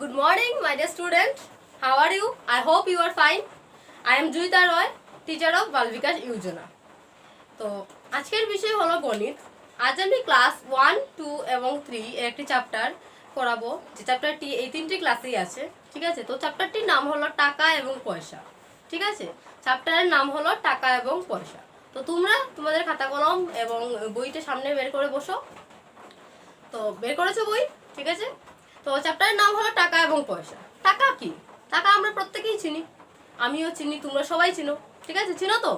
Good morning, my dear student. How are you? I hope you are fine. I am Juita Roy, teacher of Balvikas Yojana. তো আজকের বিষয় হলো গণিত। আজ আমি ক্লাস 1, 2 এবং 3 এর একটি চ্যাপ্টার করাবো, যে চ্যাপ্টারটি এই তিনটি ক্লাসেই আছে। ঠিক আছে, তো চ্যাপ্টারটির নাম হলো টাকা এবং পয়সা। ঠিক আছে, চ্যাপ্টারের নাম হলো টাকা এবং পয়সা। তো তোমরা তোমাদের খাতা কলম এবং বইটা সামনে বের করে বসো। তো বের করেছো বই? ঠিক আছে, তো চ্যাপ্টারের নাম হলো টাকা এবং পয়সা। টাকা কি? টাকা আমরা প্রত্যেকেই চিনি, আমিও চিনি, তোমরা সবাই চিনো। ঠিক আছে, চিনো তো?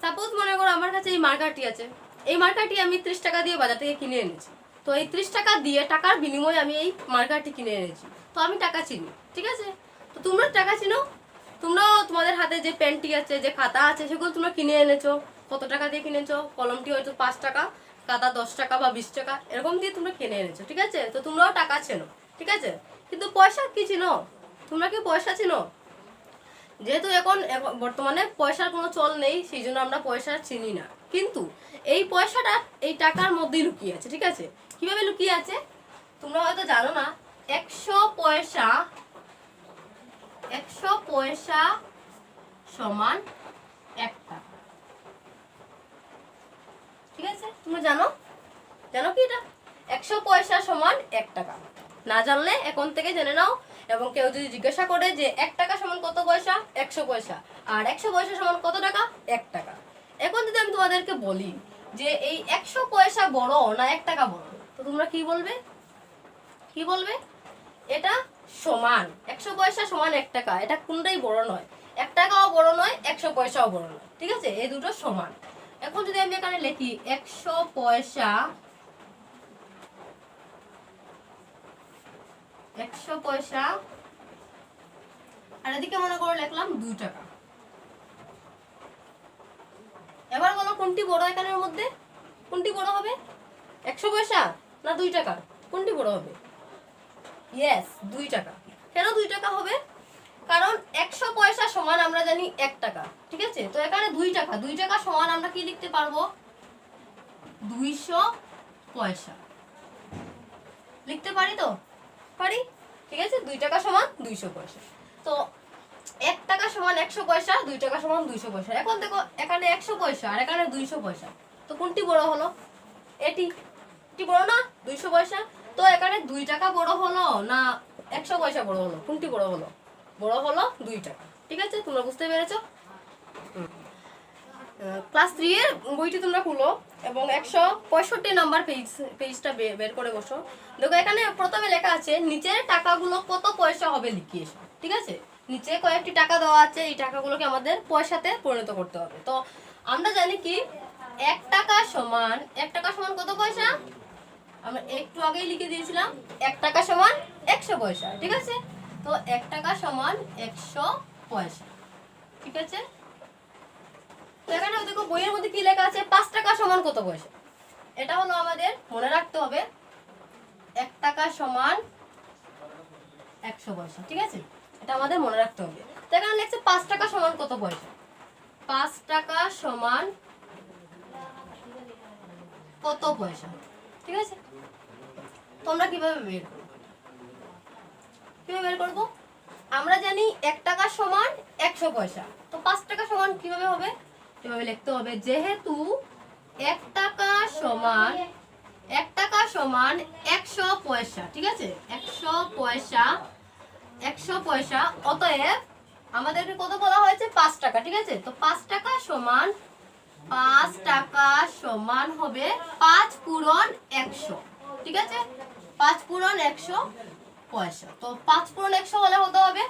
সাপোজ মনে করো আমার কাছে এই মার্কারটি আছে। এই মার্কারটি আমি 30 টাকা দিয়ে বাজার থেকে কিনে এনেছি। তো এই 30 টাকা দিয়ে টাকার বিনিময়ে আমি এই মার্কারটি কিনে এনেছি। তো আমি টাকা চিনি। ঠিক আছে, তো তোমরা টাকা চিনো। তোমরাও তোমাদের হাতে যে পেনটি আছে, যে খাতা আছে, সেগুলো তোমরা কিনে এনেছো। কত টাকা দিয়ে কিনেছো? কলমটি হয়তো 5 টাকা, খাতা 10 টাকা বা 20 টাকা, এরকম দিয়ে তোমরা কিনে এনেছো। ঠিক আছে, তো তোমরাও টাকা চেনো। ঠিক আছে, কিন্তু পয়সা কি চিনো? তোমরা কি পয়সা চিনো? যেহেতু এখন বর্তমানে পয়সার কোনো চল নেই, সেই জন্য আমরা পয়সা চিনি না। কিন্তু এই পয়সাটা এই টাকার মধ্যেই লুকিয়ে আছে। ঠিক আছে, কিভাবে লুকিয়ে আছে তোমরা হয়তো জানো না। 100 পয়সা সমান 1 টাকা। ঠিক আছে, তোমরা জানো কি এটা? 100 পয়সা সমান 1 টাকা। না জানলে এখন থেকে জেনে নাও। এবং কেউ যদি জিজ্ঞাসা করে যে 1 টাকা সমান কত পয়সা? 100 পয়সা। আর 100 পয়সা সমান কত টাকা? 1 টাকা। এখন যদি আমি তোমাদেরকে বলি যে এই 100 পয়সা বড় না 1 টাকা বড়, তো তোমরা কি বলবে? এটা সমান। 100 পয়সা সমান 1 টাকা, এটা কোনটাই বড় নয়। 1 টাকাও বড় নয়, 100 পয়সাও বড় নয়। ঠিক আছে, এই দুটো সমান। এখন যদি আমি এখানে লিখি 100 পয়সা, আর এদিকে মনে করে লিখলাম 2 টাকা। এবার বলো কোনটি বড় এখানের মধ্যে? কোনটি বড় হবে? 100 পয়সা না 2 টাকা? কোনটি বড় হবে? ইয়েস, 2 টাকা। কেন 2 টাকা হবে? কারণ 100 পয়সা সমান আমরা জানি 1 টাকা। ঠিক আছে, তো এখানে 2 টাকা। 2 টাকা সমান আমরা কি লিখতে পারবো? 200 পয়সা লিখতে পারি তো? পারি। ঠিক আছে, 2 টাকা সমান 200 পয়সা। তো 1 টাকা সমান 100 পয়সা, 2 টাকা সমান 200 পয়সা। এখন দেখো এখানে 100 পয়সা আর এখানে 200 পয়সা, তো কোনটি বড় হলো? এটি বড় না 200 পয়সা? তো এখানে 2 টাকা বড় হলো না 100 পয়সা বড় হলো? কোনটি বড় হলো? বড় হলো 2 টাকা। ঠিক আছে, তোমরা বুঝতে পেরেছো? ক্লাস 3 এর বইটি তোমরা খুলো এবং 165 নাম্বার পেজটা বের করে বসো। দেখো এখানে প্রথমে লেখা আছে নিচের টাকাগুলো কত পয়সা হবে লিখিয়ে এসো। ঠিক আছে, নিচে কয়েকটি টাকা দেওয়া আছে, এই টাকাগুলোকে আমাদের পয়সাতে পরিণত করতে হবে। তো আমরা জানি কি 1 টাকা সমান কত পয়সা? আমরা একটু আগেই লিখে দিয়েছিলাম 1 টাকা সমান 100 পয়সা। ঠিক আছে, তো 1 টাকা সমান 100 পয়সা। ঠিক আছে, তো এখানে দেখো বইয়ের মধ্যে কি লেখা আছে? 5 টাকা সমান কত পয়সা? এটা হলো আমাদের মনে রাখতে হবে 1 টাকা সমান 100 পয়সা। ঠিক আছে, এটা আমাদের মনে রাখতে হবে। তো এখানে লেখছে 5 টাকা সমান কত পয়সা? 5 টাকা সমান কত পয়সা? ঠিক আছে, তোমরা কিভাবে বের করবো? আমরা জানি 1 টাকা সমান 100 পয়সা। তো 5 টাকা সমান কিভাবে হবে? এভাবে লিখতে হবে, যেহেতু 1 টাকা সমান 100 পয়সা। ঠিক আছে, 100 পয়সা, অতএব আমাদেরকে কত বলা হয়েছে? 5 টাকা। ঠিক আছে, তো 5 টাকা সমান হবে 5 পূরণ 100। ঠিক আছে, 5 পূরণ 100 পয়সা। তো 5 পূরণ 100 হলে হতে হবে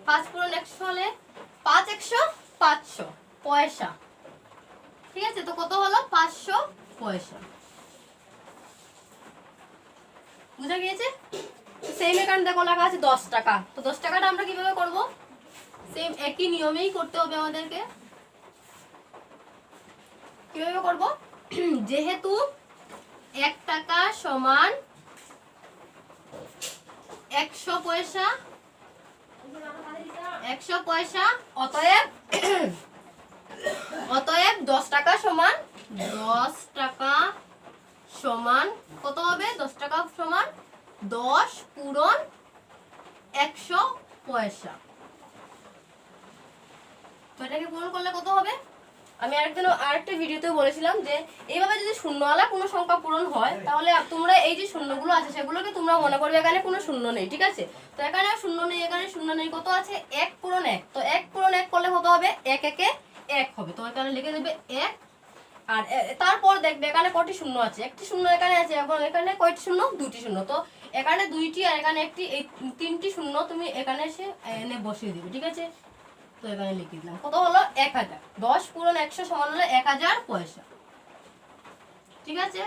5 পূরণ 100 হলে 5 100 500 পয়সা। ঠিক আছে, তো কত হলো? 500 পয়সা। বুঝা গিয়েছে? সেম এখানে দেখো লেখা আছে 10 টাকা। তো 10 টাকাটা আমরা কিভাবে করব? সেম একই নিয়মেই করতে হবে আমাদেরকে। কিভাবে করব? যেহেতু 1 টাকা সমান 100 পয়সা, অতএব 10 টাকা সমান 10 টাকা সমান কত হবে? 10 টাকা সমান 10 পূরণ 100 পয়সা। তো এটাকে পূরণ করলে কত হবে? আমি আরেকটা ভিডিওতে বলেছিলাম যে এইভাবে যদি শূন্যওয়ালা কোনো সংখ্যা পূরণ হয় তাহলে তোমরা এই যে শূন্যগুলো আছে সেগুলোকে তোমরা মনে করবে এখানে কোনো শূন্য নেই, ঠিক আছে? তো এখানে শূন্য নেই, এখানে শূন্য নেই, কত আছে? 1 পূরণ 1। তো 1 পূরণ 1 করলে কত হবে? 1 একে 1 হবে। তো এখানে লিখে দেবে 1। আর তারপর দেখবে এখানে কয়টি শূন্য আছে? একটি শূন্য এখানে আছে, এবং এখানে কয়টি শূন্য? দুটি শূন্য। তো এখানে দুইটি আর এখানে একটি, এই তিনটি শূন্য তুমি এখানে এসে এনে বসিয়ে দিবে, ঠিক আছে? তো এখানে লিখে দিলাম কত হলো? 1000। 10 পূরণ 100 সমান হলো 1000 পয়সা, ঠিক আছে?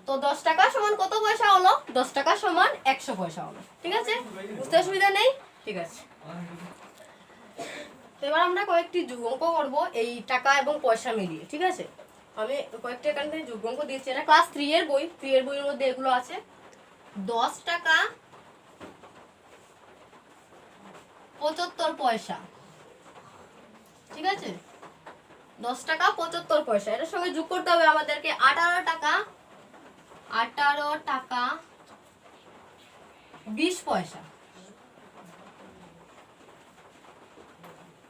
তো 10 টাকা সমান কত পয়সা হলো? 10 টাকা সমান 100 পয়সা হলো, ঠিক আছে? বুঝতে অসুবিধা নেই? ঠিক আছে। তো এবার আমরা কয়েকটি যোগ অঙ্ক করব এই টাকা এবং পয়সা মিলিয়ে, ঠিক আছে? আমি কয়েকটি এখান থেকে যোগ অঙ্ক দিয়েছি, এটা ক্লাস 3 এর বই, 3 এর বইয়ের মধ্যে এগুলো আছে। 10 টাকা 75 পয়সা, ঠিক আছে? 10 টাকা 75 পয়সা, এটার সঙ্গে যোগ করতে হবে আমাদেরকে 18 টাকা 20 পয়সা।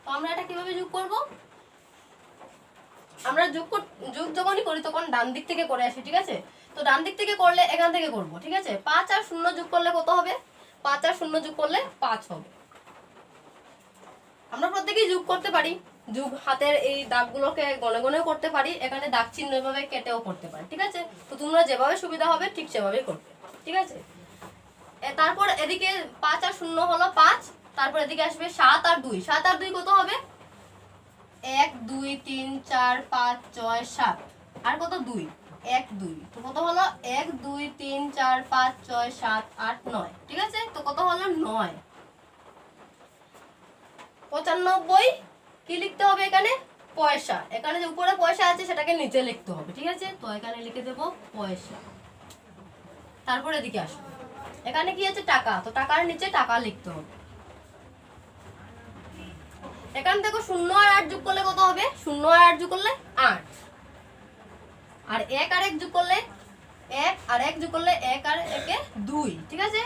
তো আমরা এটা কিভাবে যোগ করব? আমরা যোগ যখনই করি তখন ডান দিক থেকে করে আসি, ঠিক আছে? তো ডান দিক থেকে করলে এখান থেকে করব, ঠিক আছে? 5 আর 0 যোগ করলে কত হবে? 5 আর 0 যোগ করলে 5 হবে। আমরা প্রত্যেকেই যোগ করতে পারি, যোগ হাতের এই দাগগুলোকে গনে গনেও করতে পারি, এখানে দাগ চিহ্ন এভাবে কেটেও করতে পারি, ঠিক আছে? তো তোমরা যেভাবে সুবিধা হবে ঠিক সেভাবেই করবে, ঠিক আছে? তারপর এদিকে 5 আর 0 হলো 5, তারপর এদিকে আসবে 7 আর 2। 7 আর 2 কত হবে? 1 2 3 4 5 6 7, আর কত? 2, 1 2। তো কত হলো? 1 2 3 4 5 6 7 8 9, ঠিক আছে? তো কত হলো? 9। 95 কি লিখতে হবে এখানে? পয়সা। এখানে যে উপরে পয়সা আছে সেটাকে নিচে লিখতে হবে, ঠিক আছে? তো এখানে লিখে দেব পয়সা। তারপর এদিকে আসো, এখানে কি আছে? টাকা। তো টাকার নিচে টাকা লিখতে হবে। এখান থেকে 0 আর 8 যোগ করলে কত হবে? 0 আর 8 যোগ করলে 8, আর 1 আর 1 যোগ করলে 1 আর 1 যোগ করলে 1 আর 1 এ 2, ঠিক আছে?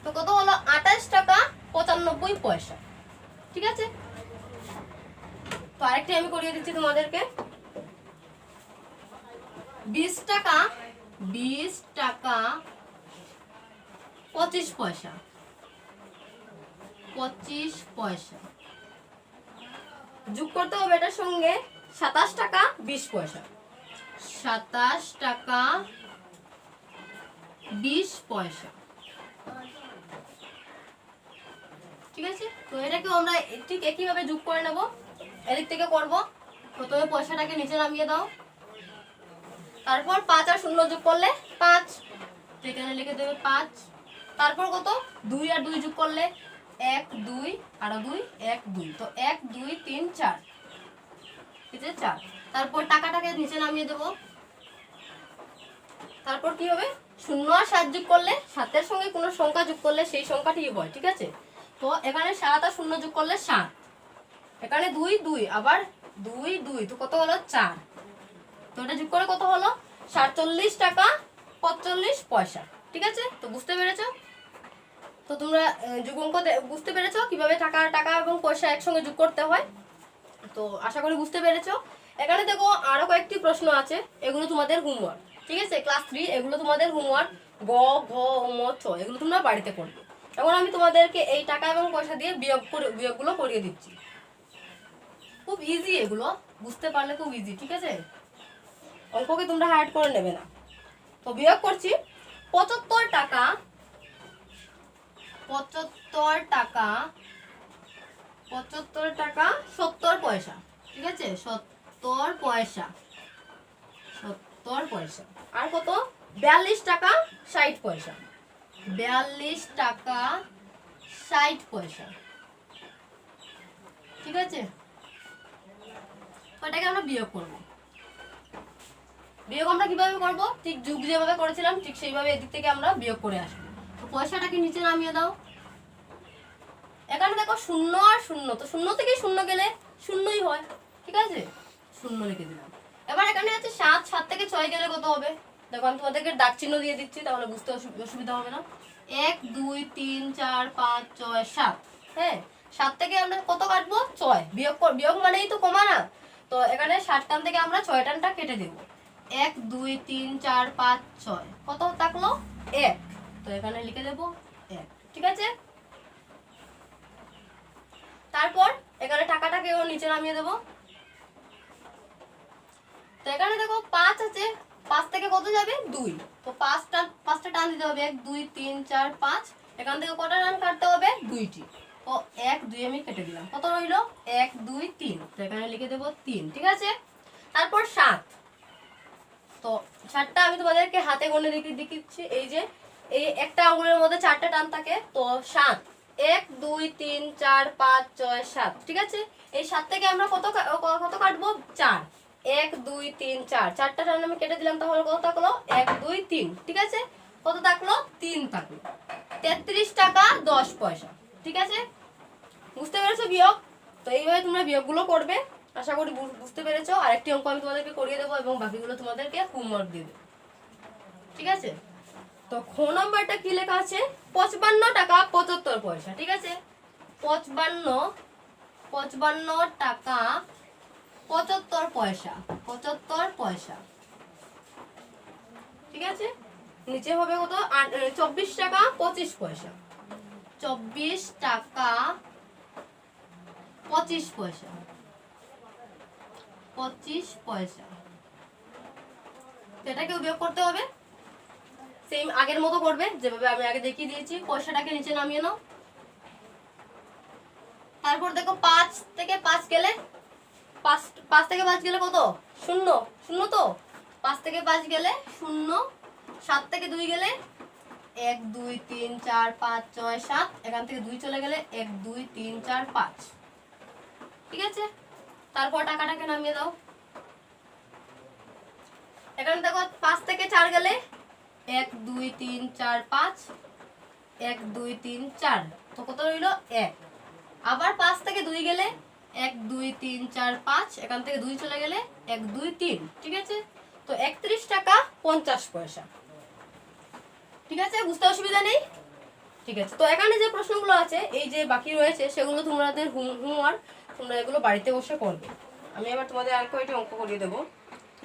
তো কত হলো? 28 টাকা 95 পয়সা, ঠিক আছে? তো আরেকটি আমি করিয়ে দিচ্ছি তোমাদেরকে। 20 টাকা 25 পয়সা, 25 পয়সা যোগ করতে হবে এটার সঙ্গে 27 টাকা 20 পয়সা, 27 টাকা 20 পয়সা, ঠিক আছে? তো এটাকেও আমরা ঠিক একইভাবে যোগ করে নেব। এদিক থেকে করব, প্রথমে পয়সাটাকে নিচে নামিয়ে দাও, তারপর 5 আর 0 যোগ করলে 5, এখানে লিখে দেবে 5। তারপর কত? 2 আর 2 যোগ করলে 1 2 আর 2 1 2। তো 1 2 3 4, ঠিক আছে? 4। তারপর টাকাটাকে নিচে নামিয়ে দেব। তারপর কি হবে? 0 আর 7 যোগ করলে, 7 এর সঙ্গে কোনো সংখ্যা যোগ করলে সেই সংখ্যাটি হয়, ঠিক আছে? তো এখানে 7 আর 0 যোগ করলে 7, এখানে 2 2 আবার 2 2, তো কত হলো? 4। তো এটা যোগ করে কত হলো? 47 টাকা 45 পয়সা, ঠিক আছে? তো বুঝতে পেরেছো? তো তোমরা যোগ অঙ্ক বুঝতে পেরেছো কিভাবে টাকা এবং পয়সা একসঙ্গে যোগ করতে হয়? তো আশা করি বুঝতে পেরেছো। এখানে দেখো আরো কয়েকটি প্রশ্ন আছে, এগুলো তোমাদের হোমওয়ার্ক, ঠিক আছে? ক্লাস 3 এগুলো তোমাদের হোমওয়ার্ক। গ ঘ ম চ এগুলো তোমরা বাড়িতে করবে। এখন আমি তোমাদেরকে এই টাকা এবং পয়সা দিয়ে বিয়োগগুলো করিয়ে দিচ্ছি। খুব ইজি, এগুলো বুঝতে পারলে খুব ইজি, ঠিক আছে? অঙ্ককে তোমরা হার্ড করে নেবে না। তো বিয়োগ করছি। 75 টাকা 70 পয়সা, ঠিক আছে? 70 পয়সা, 70 পয়সা। আর কত? 42 টাকা 60 পয়সা, 42 টাকা 60 পয়সা, ঠিক আছে? এটাকে আমরা বিয়োগ করব। বিয়োগ আমরা কিভাবে করব? ঠিক যোগ যেভাবে করেছিলাম ঠিক সেইভাবে এদিক থেকে আমরা বিয়োগ করে আসবো। তো পয়সাটাকে নিচে নামিয়ে দাও। এখানে দেখো 0 আর 0, তো 0 থেকে 0 গেলে 0ই হয়, ঠিক আছে? 0 লিখে দিলাম। এবার এখানে আছে 7, 7 থেকে 6 গেলে কত হবে? দেখো আমি তোমাদেরকে দাগ চিহ্ন দিয়ে দিচ্ছি, তাহলে বুঝতে অসুবিধা হবে না। 1 2 3 4 5 6 7। হ্যাঁ, 7 থেকে আমরা কত কাটবো? 6। বিয়োগ মানেই তো কমা না, তো এখানে 7 টান থেকে আমরা 6 টানটা কেটে দেব। 1 2 3 4 5 6 কত থাকলো? 1। তো এখানে লিখে দেব 1, ঠিক আছে। তারপর এখানে টাকাটাকেও নিচে নামিয়ে দেব। তো এখানে দেখো 5 আছে, 5 থেকে কত যাবে? 2। তো 5টা টান দিতে হবে। 1 2 3 4 5। এখান থেকে কটা টান কাটতে হবে? 2টি। তো 1 2 আমি কেটে দিলাম। কত রইলো? 1 2 3। তো এখানে লিখে দেব 3, ঠিক আছে। তারপর 7। তো 7টা আমি তোমাদেরকে হাতে গুনে দেখিয়েছি। এই যে এই একটা আঙুলের মধ্যে 4টা টান থাকে, তো 7। 1 2 3 4 5 6 7, ঠিক আছে। এই 7 থেকে আমরা কত কাটবো? 4। 1 2 3 4, 4টা টান আমি কেটে দিলাম, তাহলে কত থাকলো? 1 2 3, ঠিক আছে। কত থাকলো? 3 থাকলো। 33 টাকা 10 পয়সা, ঠিক আছে। বুঝতে পেরেছো বিয়োগ? তো এইভাবে তোমরা বিয়োগগুলো করবে। আশা করি বুঝতে পেরেছো। আরেকটি অঙ্ক আমি তোমাদেরকে করিয়ে দেবো এবং বাকিগুলো তোমাদেরকে হোমওয়ার্ক দিয়ে দেবো, ঠিক আছে। তো খ নাম্বারটা কি লেখা আছে? 55 টাকা 75 পয়সা, ঠিক আছে। 55 টাকা 75 পয়সা, 75 পয়সা, ঠিক আছে। নিচে হবে কত? 24 টাকা 25 পয়সা, 24 টাকা 25 পয়সা, 25 পয়সা। এটাকে বিয়োগ করতে হবে, সেম আগের মতো করবে যেভাবে আমি আগে দেখিয়ে দিয়েছি। পয়সাটাকে নিচে নামিয়ে নাও। তারপর দেখো 5 থেকে 5 গেলে 5 থেকে 5 গেলে কত? 0 0। তো 5 থেকে 5 গেলে 0। 7 থেকে 2 গেলে 1 2 3 4 5 6 7। এখান থেকে 2 চলে গেলে 1 2 3 4 5, ঠিক আছে। তারপর টাকাটাকে নামিয়ে দাও। এখানে দেখো 5 থেকে 4 গেলে 1 2 3 4 5, 1 2 3 4। তো কত রইলো? 1। আবার 5 থেকে 2 গেলে 1 2 3 4 5। এখান থেকে 2 চলে গেলে 1 2 3, ঠিক আছে। তো 31 টাকা 50 পয়সা, ঠিক আছে। বুঝতে অসুবিধা নেই, ঠিক আছে। তো এখানে যে প্রশ্নগুলো আছে, এই যে বাকি রয়েছে, সেগুলো তোমাদের হোমওয়ার্ক, তোমরা এগুলো বাড়িতে বসে করবে। আমি এবার তোমাদের আর কয়েকটি অঙ্ক করিয়ে দেবো,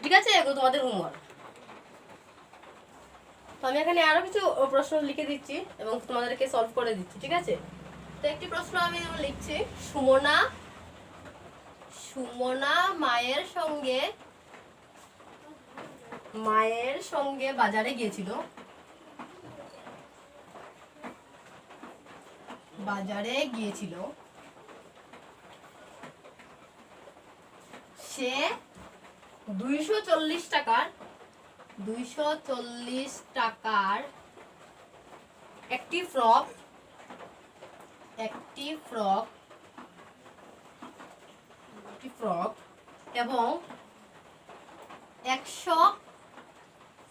ঠিক আছে। এগুলো তোমাদের হোমওয়ার্ক। তো আমি এখানে আরো কিছু প্রশ্ন লিখে দিচ্ছি এবং তোমাদেরকে সলভ করে দিচ্ছি, ঠিক আছে। তো একটি প্রশ্ন আমি লিখছি। সুমনা মায়ের সঙ্গে বাজারে গিয়েছিল। সে 240 টাকার একটি ফ্রক এবং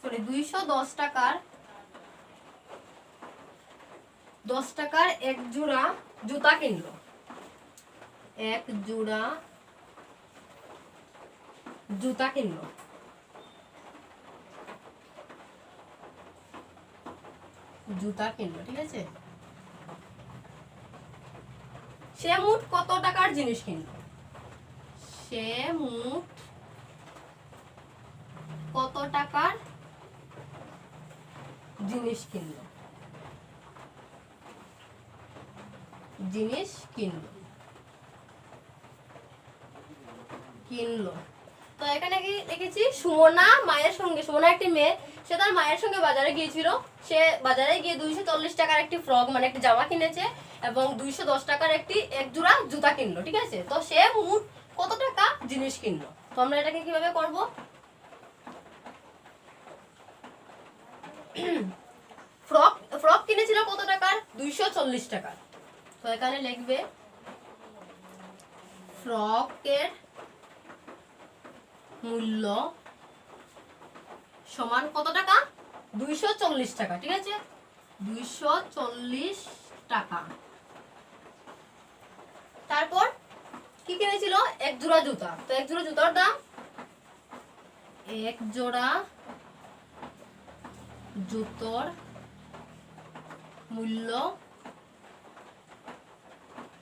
210 টাকার এক জোড়া জুতা কিনলো। ঠিক আছে। সে মোট কত টাকার জিনিস কিনলো? কিনলো। তো এখানে কি লিখেছি? সুমনা মায়ের সঙ্গে, সুমনা একটি মেয়ে, সে তার মায়ের সঙ্গে বাজারে গিয়েছিল। সে বাজারে গিয়ে 240 টাকার একটি ফ্রক মানে একটি জামা কিনেছে এবং 210 টাকার এক জোড়া জুতা কিনলো, ঠিক আছে। তো সে মোট কত টাকা জিনিস কিনলো? তো আমরা এটাকে কিভাবে করব? ফ্রক কিনেছিল কত টাকার? 240 টাকার। তো এখানে লিখবে ফ্রকের মূল্য সমান কত টাকা? 240 টাকা, ঠিক আছে। 240 টাকা। তারপর কি কিনেছিল? এক জোড়া জুতা। তো এক জোড়া জুতার দাম, এক জোড়া জুতোর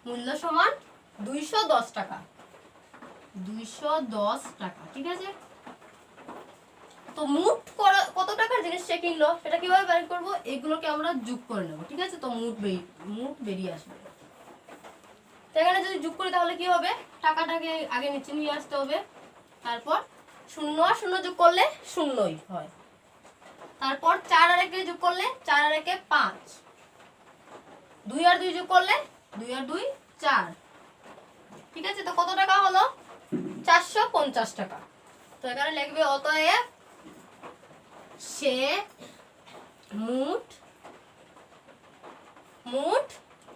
মূল্য সমান 210 টাকা। 210 টাকা, ঠিক আছে। তো মোট কত টাকার জিনিস সে কিনলো সেটা কিভাবে বের করবো? এগুলোকে আমরা যোগ করে নেবো, ঠিক আছে। তো মোট বেরিয়ে আসবে। তো এখানে যদি যোগ করি তাহলে কি হবে? টাকাটাকে আগে নিচে নিয়ে আসতে হবে, তারপর 0 আর 0 যোগ করলে 0ই হয়, তারপর 4 আর 1 যোগ করলে 4 আর 1 5, 2 আর 2 যোগ করলে 2 আর 2 4, ঠিক আছে। তো কত টাকা হলো? 450 টাকা। তো এখানে লিখবে অতএব সে মোট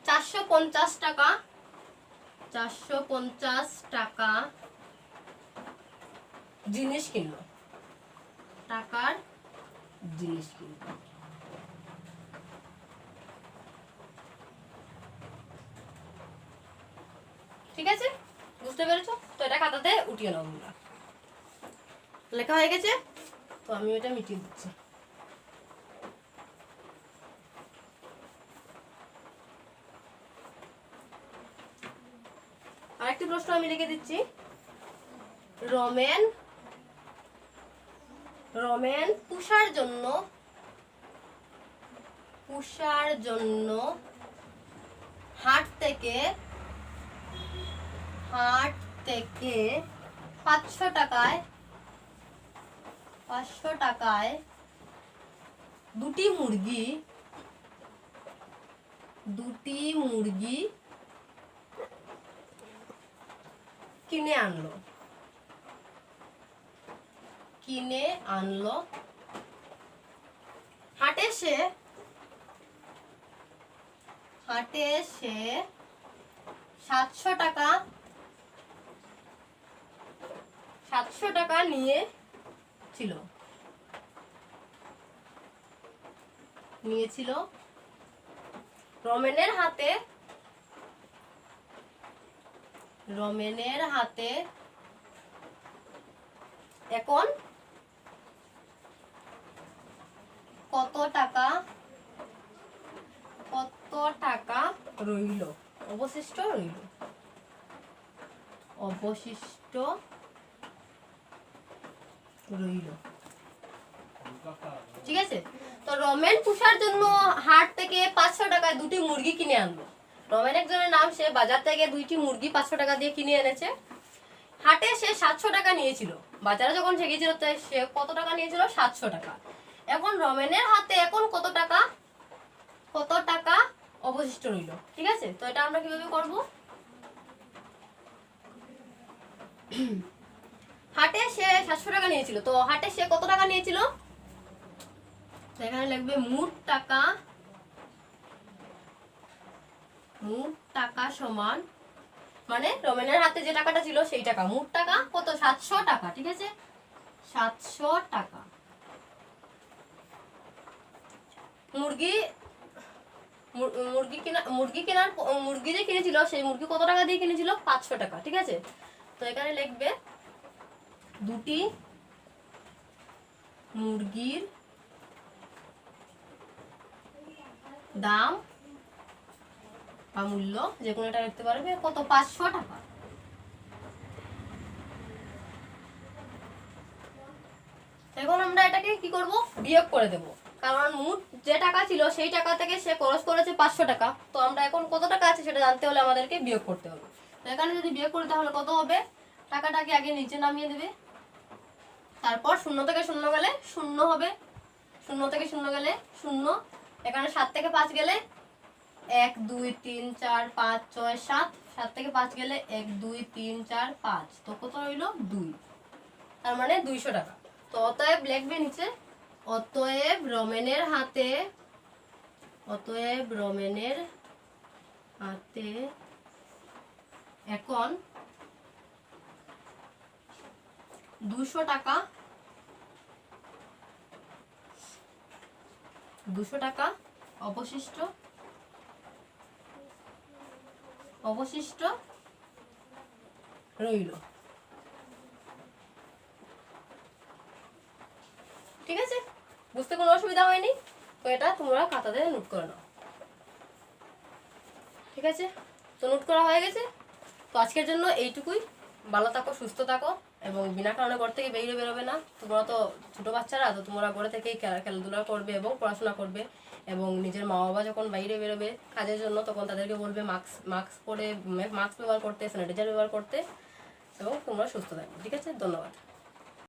450 টাকা 450 টাকা জিনিস কিনলো, টাকার জিনিস কিনলো। ঠিক আছে, বুঝতে পেরেছো? তো এটা খাতাতে উঠিয়ে নাও। আমরা লেখা হয়ে গেছে, তো আমি এটা মিটিয়ে দিচ্ছি। আরেকটি প্রশ্ন আমি লিখে দিচ্ছি। রমেন পুষার জন্য হাট থেকে 500 টাকায় দুটি মুরগি কিনে আনলো। হাটে সে 700 টাকা নিয়েছিল। রমেনের হাতে এখন কত টাকা অবশিষ্ট রইল, ঠিক আছে। তো রমেন পুষার জন্য হাট থেকে 500 টাকায় দুটি মুরগি কিনে আনলো। রমেন একজনের নাম, সে বাজার থেকে দুইটি মুরগি 500 টাকা দিয়ে কিনে এনেছে। হাটে সে 700 টাকা নিয়েছিল। বাজারে যখন সে গিয়েছিল সে কত টাকা নিয়েছিল? 700 টাকা। এখন রমেনের হাতে এখন কত টাকা অবশিষ্ট রইল, ঠিক আছে। তো এটা আমরা কিভাবে করব? হাটে সে 700 টাকা নিয়েছিল, তো হাটে সে কত টাকা নিয়েছিল? এখানে লিখবে মোট টাকা সমান, মানে রমেনের হাতে যে টাকাটা ছিল সেই টাকা, মোট টাকা কত? 700 টাকা, ঠিক আছে। 700 টাকা। মুরগি যে কিনেছিল সেই মুরগি কত টাকা দিয়ে কিনেছিল? 500 টাকা, ঠিক আছে। তো এখানে লিখবে দুটি মুরগির দাম বা মূল্য, যে কোনো এটা লিখতে পারবে, কত? 500 টাকা। এখন আমরা এটাকে কি করব? বিয়োগ করে দেব, কারণ মোট যে টাকা ছিল সেই টাকা থেকে সে খরচ করেছে 500 টাকা। তো আমরা এখন কত টাকা আছে সেটা জানতে হলে আমাদেরকে বিয়োগ করতে হবে। তো এখানে যদি বিয়োগ করি তাহলে কত হবে? টাকাটাকে আগে নিচে নামিয়ে দেবে, তারপর 0 থেকে 0 গেলে 0 হবে, 0 থেকে 0 গেলে 0, এখানে 7 থেকে 5 গেলে 1 2 3 4 5 6 7, 7 থেকে 5 গেলে 1 2 3 4 5, তো কত রইল? 2, তার মানে 200 টাকা। তো অতএব লিখবে নিচে, অতএব রমেনের হাতে এখন 200 টাকা অবশিষ্ট রইল, ঠিক আছে। বুঝতে কোনো অসুবিধা হয়নি? তো এটা তোমরা খাতাতে নোট করে নাও, ঠিক আছে? তো নোট করা হয়ে গেছে। তো আজকের জন্য এইটুকুই। ভালো থাকো, সুস্থ থাকো, এবং বিনা কারণে ঘর থেকে বেরোবে না। তোমরা তো ছোটো বাচ্চারা, তো তোমরা ঘরে থেকেই খেলাধুলা করবে এবং পড়াশোনা করবে। এবং নিজের মা বাবা যখন বাইরে বেরোবে কাজের জন্য, তখন তাদেরকে বলবে মাস্ক পরে, মাস্ক ব্যবহার করতে, স্যানিটাইজার ব্যবহার করতে, এবং তোমরা সুস্থ থাকবে, ঠিক আছে? ধন্যবাদ।